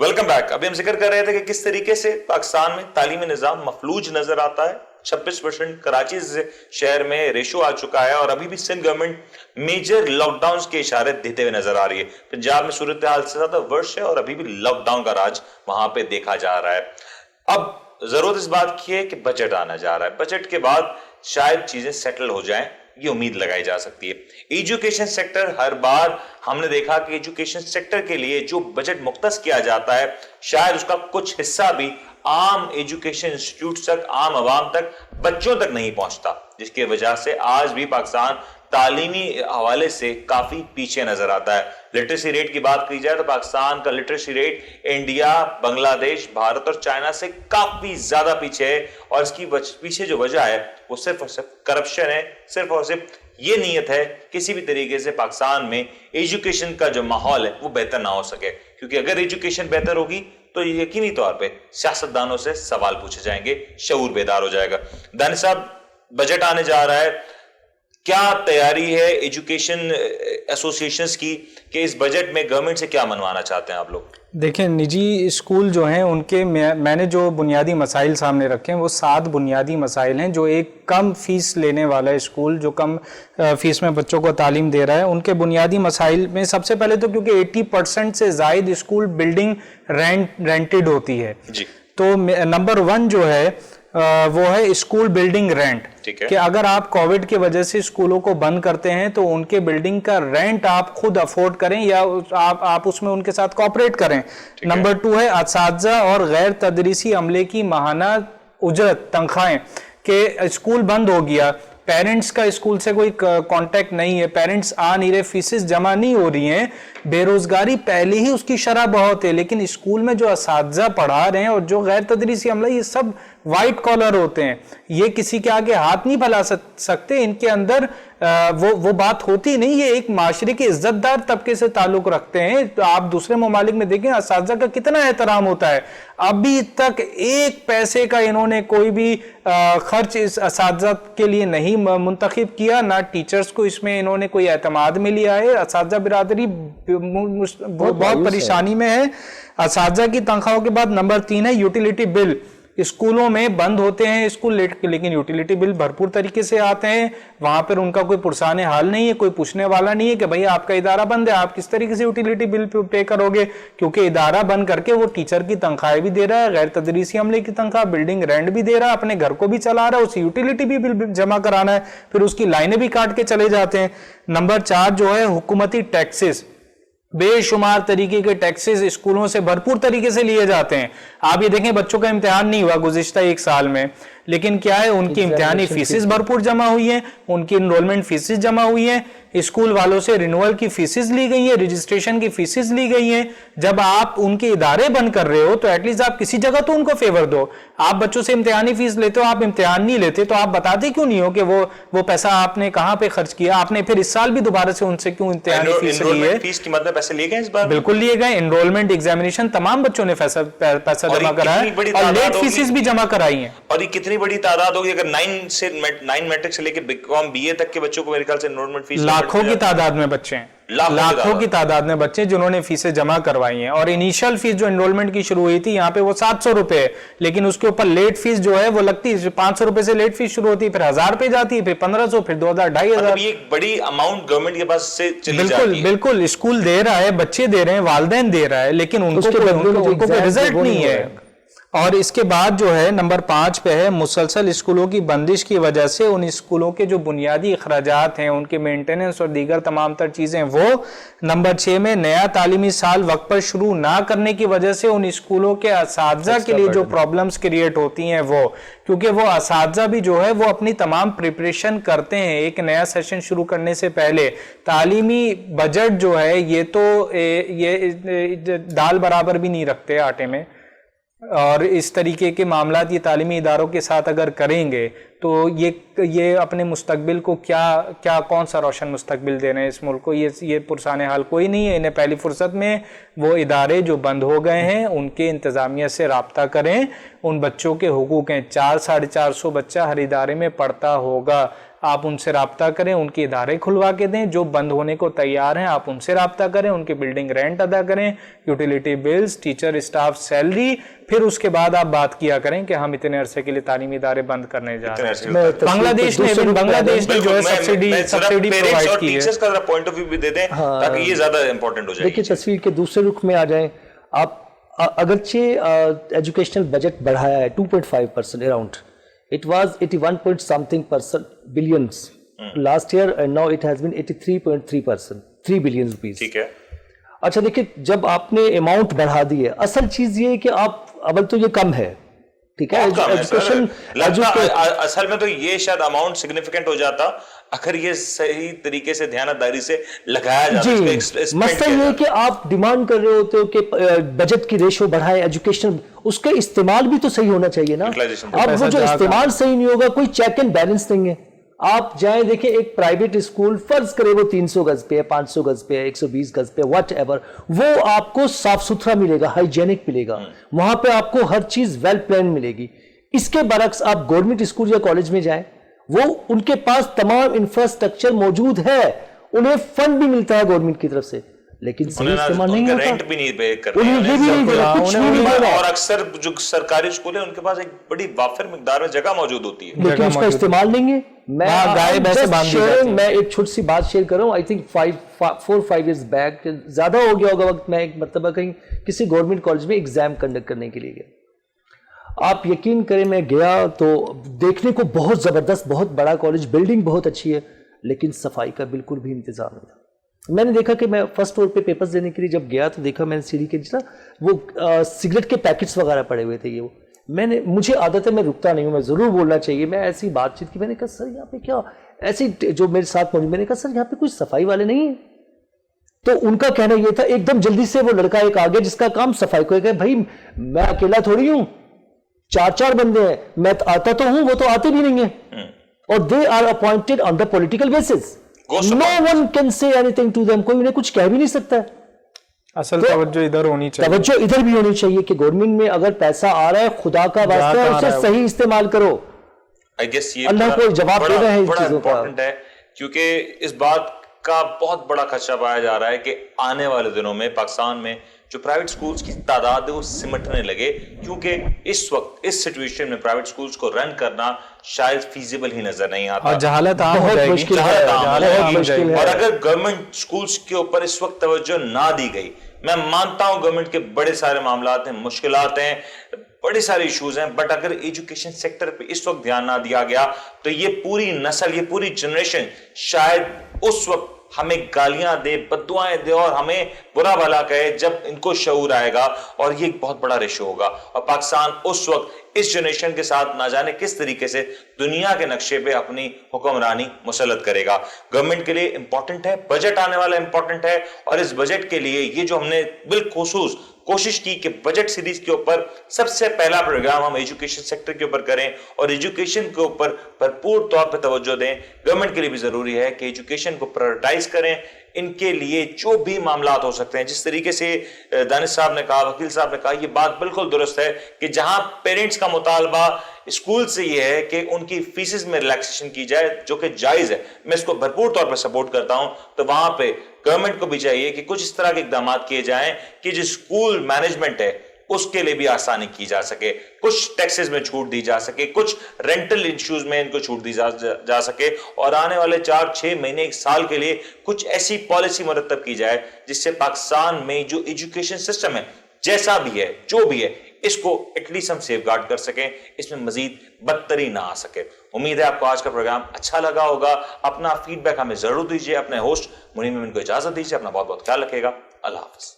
Welcome back. अभी हम जिक्र कर रहे थे कि किस तरीके से पाकिस्तान में तालीमी निजाम मफलूज नजर आता है। 26% कराची शहर में रेशो आ चुका है और अभी भी सिंध गवर्नमेंट मेजर लॉकडाउन के इशारे देते हुए नजर आ रही है। पंजाब में सूरत हाल से ज्यादा वर्ष है और अभी भी लॉकडाउन का राज वहां पे देखा जा रहा है। अब जरूरत इस बात की है कि बजट आना जा रहा है, बजट के बाद शायद चीजें सेटल हो जाएं, ये उम्मीद लगाई जा सकती है। एजुकेशन सेक्टर, हर बार हमने देखा कि एजुकेशन सेक्टर के लिए जो बजट मुख्तस किया जाता है शायद उसका कुछ हिस्सा भी आम एजुकेशन इंस्टीट्यूट तक, आम आवाम तक, बच्चों तक नहीं पहुंचता, जिसकी वजह से आज भी पाकिस्तान तालीमी हवाले से काफी पीछे नजर आता है। लिटरेसी रेट की बात की जाए तो पाकिस्तान का literacy rate India, Bangladesh, Bharat और चाइना से काफी ज्यादा पीछे है और इसकी पीछे जो वजह है वो सिर्फ और सिर्फ करप्शन है, सिर्फ और सिर्फ ये नीयत है किसी भी तरीके से पाकिस्तान में एजुकेशन का जो माहौल है वो बेहतर ना हो सके, क्योंकि अगर एजुकेशन बेहतर होगी तो यकीनी तौर पे सियासतदानों से सवाल पूछे जाएंगे, शऊर बेदार हो जाएगा। दानिश साहब, बजट आने जा रहा है, क्या तैयारी है एजुकेशन एसोसिएशंस की कि इस बजट में गवर्नमेंट से क्या मनवाना चाहते हैं आप लोग? देखिए, निजी स्कूल जो हैं उनके मैंने जो बुनियादी मसाइल सामने रखे हैं वो 7 बुनियादी मसाइल हैं। जो एक कम फीस लेने वाला स्कूल जो कम फीस में बच्चों को तालीम दे रहा है, उनके बुनियादी मसाइल में सबसे पहले तो क्योंकि 80% से ज़ायद स्कूल बिल्डिंग रेंटेड होती है जी, तो नंबर 1 जो है वो है स्कूल बिल्डिंग रेंट। कि अगर आप कोविड की वजह से स्कूलों को बंद करते हैं तो उनके बिल्डिंग का रेंट आप खुद अफोर्ड करें या आप उसमें उनके साथ कोऑपरेट करें। नंबर 2 है असातिज़ा और गैर तदरीसी अमले की माहाना उजरत, तनख्वाहें। के स्कूल बंद हो गया, पेरेंट्स का स्कूल से कोई कांटेक्ट नहीं है, पेरेंट्स आ नहीं रहे, फीसेस जमा नहीं हो रही हैं, बेरोजगारी पहले ही उसकी शरह बहुत है, लेकिन स्कूल में जो असातिज़ा पढ़ा रहे हैं और जो गैर तदरीसी अमला, ये सब वाइट कॉलर होते हैं, ये किसी के आगे हाथ नहीं फैला सकते, इनके अंदर वो बात होती नहीं, ये एक माशरे के इज्जतदार तबके से ताल्लुक रखते हैं। तो आप दूसरे ममालिक में देखें असातिज़ा का कितना एहतराम होता है, अभी तक 1 पैसे का इन्होंने कोई भी खर्च इस असातिज़ा के लिए नहीं मुंतखब किया, ना टीचर्स को इसमें इन्होंने कोई एतमाद में लिया है। असातिज़ा बिरादरी बहुत परेशानी में है। असातिज़ा की तनख्वाहों के बाद नंबर 3 है यूटिलिटी बिल। स्कूलों में बंद होते हैं स्कूल लेकिन यूटिलिटी बिल भरपूर तरीके से आते हैं, वहां पर उनका कोई पुरसाने हाल नहीं है, कोई पूछने वाला नहीं है कि भाई आपका इदारा बंद है, आप किस तरीके से यूटिलिटी बिल पे करोगे, क्योंकि इदारा बंद करके वो टीचर की तनख्वाह भी दे रहा है, गैर तदरीसी अमले की तनख्वाह, बिल्डिंग रेंट भी दे रहा है, अपने घर को भी चला रहा है, उसे यूटिलिटी भी बिल जमा कराना है, फिर उसकी लाइनें भी काट के चले जाते हैं। नंबर 4 जो है हुकूमती टैक्सेस, बेशुमार तरीके के टैक्सेस स्कूलों से भरपूर तरीके से लिए जाते हैं। आप ये देखें, बच्चों का इम्तिहान नहीं हुआ गुज़िश्ता 1 साल में, लेकिन क्या है, उनकी इम्तिहानी फीसेस भरपूर जमा हुई हैं, उनकी इनरोलमेंट फीसेस जमा हुई हैं, स्कूल वालों से रिन्यूअल की फीसेस ली गई है, रजिस्ट्रेशन की फीसेस ली गई हैं। जब आप उनके इदारे बंद कर रहे हो तो एटलीस्ट आप किसी जगह तो उनको फेवर दो। आप बच्चों से इम्तिहानी फीस लेते हो, आप इम्तिहान नहीं लेते, तो आप बताते क्यों नहीं हो कि वो पैसा आपने कहां पे खर्च किया, आपने फिर इस साल भी दोबारा से उनसे क्यों इम्तिहानी फीस ली है? फीस की मतलब पैसे लिए गए इस बार? बिल्कुल लिए गए, एनरोलमेंट एग्जामिनेशन तमाम बच्चों ने पैसा जमा कराया और लेट फीसेस भी जमा कराई हैं। और ये कितनी बड़ी तादाद होगी अगर 9 मैट्रिक से लेकर बीकॉम बीए तक के बच्चों को मेरे ख्याल से एनरोलमेंट फीस लाखों की तादाद में बच्चे हैं, लाखों की तादाद में बच्चे जिन्होंने फीसें जमा करवाई हैं। और इनिशियल फीस जो एनरोलमेंट की शुरू हुई थी यहाँ पे वो 700 रुपए है, लेकिन उसके ऊपर लेट फीस जो है वो लगती है 500 रुपए से लेट फीस शुरू होती है, फिर 1000 पे जाती है, फिर 1500, फिर 2000, 2500। ये एक बड़ी अमाउंट गवर्नमेंट के पास से चली जाती है। बिल्कुल स्कूल दे रहा है, बच्चे दे रहे हैं, वालिदैन दे रहा है, लेकिन उनको कोई रिजल्ट नहीं है। और इसके बाद जो है नंबर 5 पे है मुसलसल स्कूलों की बंदिश की वजह से उन स्कूलों के जो बुनियादी अखराजात हैं, उनके मेंटेनेंस और दीगर तमाम तर चीज़ें वो। नंबर 6 में नया तालीमी साल वक्त पर शुरू ना करने की वजह से उन स्कूलों के असातिज़ा के लिए जो प्रॉब्लम्स क्रिएट होती हैं वो, क्योंकि वो असातिज़ा भी जो है वो अपनी तमाम प्रिपरेशन करते हैं एक नया सेशन शुरू करने से पहले। तालीमी बजट जो है ये तो ये दाल बराबर भी नहीं रखते आटे में, और इस तरीके के मामलात ये तालीमी इदारों के साथ अगर करेंगे तो ये अपने मुस्तकबिल को क्या कौन सा रोशन मुस्तकबिल दे रहे हैं इस मुल्क को? ये पुरसाने हाल कोई नहीं है। इन्हें पहली फुर्सत में वो इदारे जो बंद हो गए हैं उनके इंतज़ामिया से राब्ता करें, उन बच्चों के हुकूक हैं। 400-450 बच्चा हर इदारे में पढ़ता होगा। आप उनसे राब्ता करें, उनके इदारे खुलवा के दें, जो बंद होने को तैयार हैं आप उनसे राब्ता करें, उनकी बिल्डिंग रेंट अदा करें, utility bills, teacher staff salary, फिर उसके बाद आप बात किया करें कि हम इतने अरसे के लिए तालीमी इदारे बंद करने जा रहे हैं। बांग्लादेश ने जो है सब्सिडी प्रोवाइड की है। टीचर्स का पॉइंट ऑफ व्यू भी दे दें ताकि ये ज्यादा इंपॉर्टेंट हो जाए। देखिए तस्वीर के दूसरे रुख में आ जाएं आप, अगरचे एजुकेशनल बजट बढ़ाया है 2.5% around, it was 81 billions last year and now it has been 83.3%, 3 billion rupees. ठीक है। अच्छा देखिए, जब आपने अमाउंट बढ़ा दी है, असल चीज ये है कि आप अवल तो ये कम है, ठीक है, एजुकेशन असल में तो ये शायद अमाउंट सिग्निफिकेंट हो जाता अगर ये सही तरीके से ध्यानदारी से लगाया जाता। मसला ये है कि आप डिमांड कर रहे होते हो कि बजट की रेशो बढ़ाए, एजुकेशन, उसका इस्तेमाल भी तो सही होना चाहिए ना। अब वो जो इस्तेमाल सही नहीं होगा, कोई चेक एंड बैलेंस नहीं है। आप जाएं देखिए, एक प्राइवेट स्कूल फर्ज करे वो 300 गज पे है, 500 गज पे है, 120 गज पे, वट एवर, वो आपको साफ सुथरा मिलेगा, हाइजेनिक मिलेगा, वहां पे आपको हर चीज वेल प्लान मिलेगी। इसके बरक्स आप गवर्नमेंट स्कूल या कॉलेज में जाएं, वो उनके पास तमाम इंफ्रास्ट्रक्चर मौजूद है, उन्हें फंड भी मिलता है गवर्नमेंट की तरफ से, लेकिन सही इस्तेमाल नहीं होता, रेंट भी नहीं पे कर उन्हें ये भी नहीं देना, कुछ भी नहीं देना। और अक्सर जो सरकारी स्कूल है उनके पास एक बड़ी वाफिर मिकदार में जगह मौजूद होती है, लेकिन उसका इस्तेमाल नहीं है। मैं एक छोटी सी बात शेयर कर रहा हूँ। आई थिंक 4-5 years बैक, ज्यादा हो गया होगा वक्त, मैं एक मतलब कहीं किसी गवर्नमेंट कॉलेज में एग्जाम कंडक्ट करने के लिए गया। आप यकीन करें, मैं गया तो देखने को बहुत जबरदस्त, बहुत बड़ा कॉलेज, बिल्डिंग बहुत अच्छी है, लेकिन सफाई का बिल्कुल भी इंतजाम नहीं था। मैंने देखा कि मैं फर्स्ट फ्लोर पे पेपर्स देने के लिए जब गया तो देखा मैंने सीढ़ी के नीचे वो सिगरेट के पैकेट्स वगैरह पड़े हुए थे। ये वो मुझे आदत है, मैं रुकता नहीं हूँ, मैं जरूर बोलना चाहिए। मैं ऐसी बातचीत की, मैंने कहा सर यहाँ पे क्या ऐसी, जो मेरे साथ मौजूद, मैंने कहा सर यहाँ पे कोई सफाई वाले नहीं है। तो उनका कहना यह था, एकदम जल्दी से वो लड़का एक आ गया जिसका काम सफाई को है। भाई मैं अकेला थोड़ी हूँ, 4 बंदे हैं, मैं आता तो हूं, वो तो आते भी नहीं है, और they are appointed on the political basis. No one can say anything to them, कोई उन्हें कुछ कह भी नहीं सकता है। असल तवज्जो इधर होनी चाहिए, तवज्जो इधर भी होनी चाहिए कि गवर्नमेंट में अगर पैसा आ रहा है, खुदा का वास्ता है उसे सही इस्तेमाल करो। आई गेस ये अल्लाह को जवाब दे रहे हैं बड़ा इंपॉर्टेंट है, क्योंकि इस बात का बहुत बड़ा खदशा पाया जा रहा है कि आने वाले दिनों में पाकिस्तान में जो प्राइवेट स्कूल्स की तादाद है वो सिमटने लगे, क्योंकि इस वक्त इस सिचुएशन में प्राइवेट स्कूल्स को रन करना शायद फीजिबल ही नजर नहीं आता। और जहालत आम हो जाएगी, और अगर गवर्नमेंट स्कूल्स के ऊपर इस वक्त तवज्जो ना दी गई, मैं मानता हूं गवर्नमेंट के बड़े सारे मामलात हैं, मुश्किलात हैं, बड़े सारे इश्यूज हैं, बट अगर एजुकेशन सेक्टर पे इस वक्त ध्यान ना दिया गया तो ये पूरी नस्ल, ये पूरी जनरेशन शायद उस वक्त हमें गालियां दे, बद्दुआएं दे और हमें बुरा भला कहे जब इनको शऊर आएगा, और ये एक बहुत बड़ा रेशो होगा। और पाकिस्तान उस वक्त इस जनरेशन के साथ ना जाने किस तरीके से दुनिया के नक्शे पे अपनी हुक्मरानी मुसल्लत करेगा। गवर्नमेंट के लिए इंपॉर्टेंट है, बजट आने वाला इंपॉर्टेंट है, और इस बजट के लिए ये जो हमने बिलखुसूस कोशिश की कि बजट सीरीज के ऊपर सबसे पहला प्रोग्राम हम एजुकेशन सेक्टर के ऊपर करें और एजुकेशन के ऊपर भरपूर तौर पर तवज्जो दें। गवर्नमेंट के लिए भी जरूरी है कि एजुकेशन को प्रायोरिटाइज करें, इनके लिए जो भी मामलात हो सकते हैं, जिस तरीके से दानिश साहब ने कहा, वकील साहब ने कहा, ये बात बिल्कुल दुरुस्त है कि जहां पेरेंट्स का मुतालबा स्कूल से ये है कि उनकी फीसेस में रिलैक्सेशन की जाए, जो कि जायज है, मैं इसको भरपूर तौर पर सपोर्ट करता हूं, तो वहां पे गवर्नमेंट को भी चाहिए कि कुछ इस तरह के इकदाम किए जाएं कि जो स्कूल मैनेजमेंट है उसके लिए भी आसानी की जा सके, कुछ टैक्सेस में छूट दी जा सके, कुछ रेंटल इश्यूज में इनको छूट दी जा सके, और आने वाले 4-6 महीने 1 साल के लिए कुछ ऐसी पॉलिसी मुरतब की जाए जिससे पाकिस्तान में जो एजुकेशन सिस्टम है, जैसा भी है, जो भी है, इसको एटलीस्ट हम सेफगार्ड कर सकें, इसमें मजीद बदतरी ना आ सके। उम्मीद है आपको आज का प्रोग्राम अच्छा लगा होगा। अपना फीडबैक हमें जरूर दीजिए। अपने होस्ट मुनीम मोमिन को इजाजत दीजिए। अपना बहुत बहुत ख्याल रखिएगा। अल्लाह हाफिज।